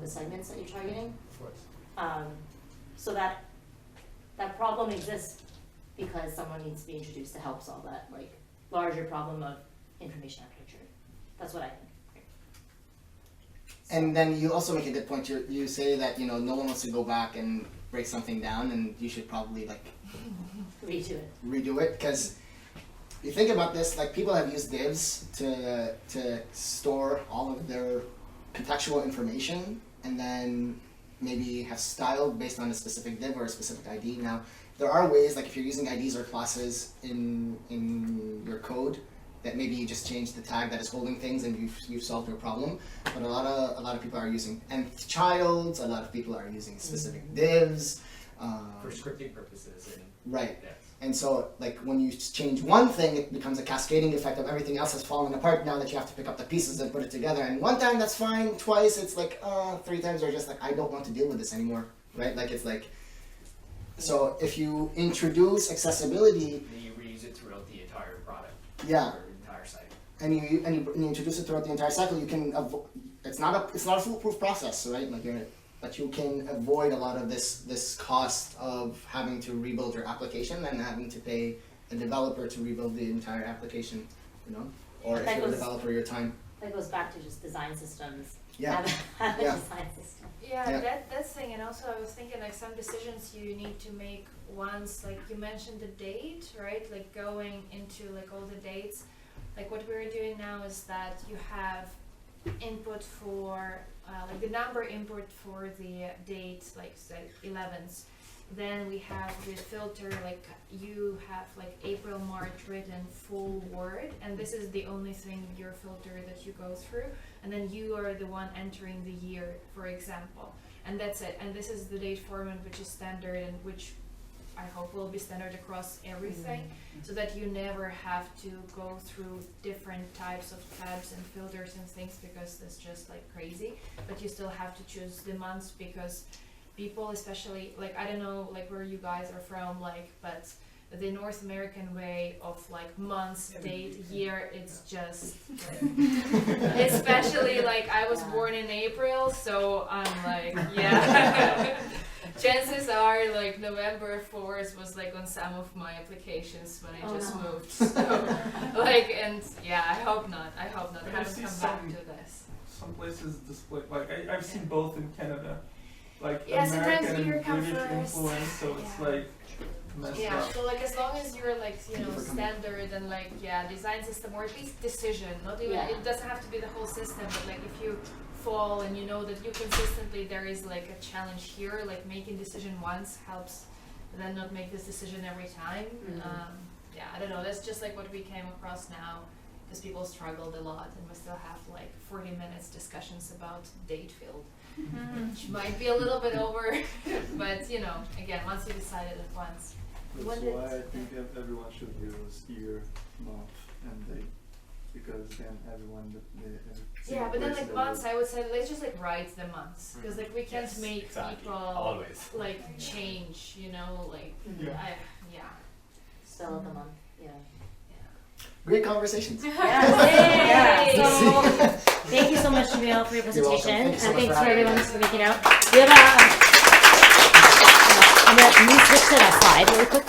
the segments that you're targeting. Of course. So that problem exists because someone needs to be introduced to help solve that like larger problem of information architecture. That's what I think. And then you also make a good point. You say that no one wants to go back and break something down, and you should probably like redo it because you think about this. Like people have used divs to store all of their contextual information, and then maybe have styled based on a specific div or a specific ID. Now, there are ways, like if you're using IDs or classes in your code, that maybe you just change the tag that is holding things and you've solved your problem. But a lot of people are using nth childs. A lot of people are using specific divs. For scripting purposes and Right. yes. And so, like, when you change one thing, it becomes a cascading effect of everything else has fallen apart now that you have to pick up the pieces and put it together. And one time, that's fine. Twice, it's like, 3 times, you're just like, I don't want to deal with this anymore, right? Like, it's like, so if you introduce accessibility, Then you reuse it throughout the entire product. Yeah. Or entire site. and you introduce it throughout the entire cycle, you can it's not a foolproof process, right? Like but you can avoid a lot of this cost of having to rebuild your application and having to pay a developer to rebuild the entire application, you know? Or if That you're a goes- developer, your time. That goes back to just design systems. Yeah. Have a Yeah. design system. Yeah, Yeah. that's thing, and also I was thinking like some decisions you need to make once, like you mentioned the date, right? Like going into like all the dates. Like what we're doing now is that you have input for like the number input for the date, like say 11th. Then we have the filter, like you have like April, March written full word, and this is the only thing your filter that you go through, and then you are the one entering the year, for example, and that's it. And this is the date format which is standard and which I hope will be standard across everything, so that you never have to go through different types of tabs and filters and things, because it's just like crazy. But you still have to choose the months, because people, especially like I don't know like where you guys are from, like, but the North American way of like months, date, year, it's just like, especially like I was born in April, so I'm like, yeah. Chances are like November 4th was like on some of my applications when I just moved. So like, and yeah, I hope not. I haven't come back to this. Some places display, like I've seen both in Canada, like Yeah, sometimes American year and come British first. influence, so it's Yeah. like messed Yeah, up. so like as long as you're like, you know, standard and like, yeah, design system, or at least decision, not even, Yeah. it doesn't have to be the whole system, but like if you fall and you know that you consistently, there is like a challenge here, like making decision once helps, but then not make this decision every time. Yeah, I don't know, that's just like what we came across now, because people struggled a lot, and we still have like 40 minutes discussions about date field. Which might be a little bit over, but you know, again, once you decide it at once. That's why I think everyone should use year, month, and date, because then everyone Yeah, but then like months, I would say let's just like write the months, because like we can't Yes, make exactly. people Always. like change, you know, like yeah. Spell of the month, yeah. Great conversations. Yeah. So, thank you so much, Jamil, for your You're welcome. presentation, Thank you so and much thanks for for having everyone me. for making out. We have a. I'm gonna switch to that slide really quick.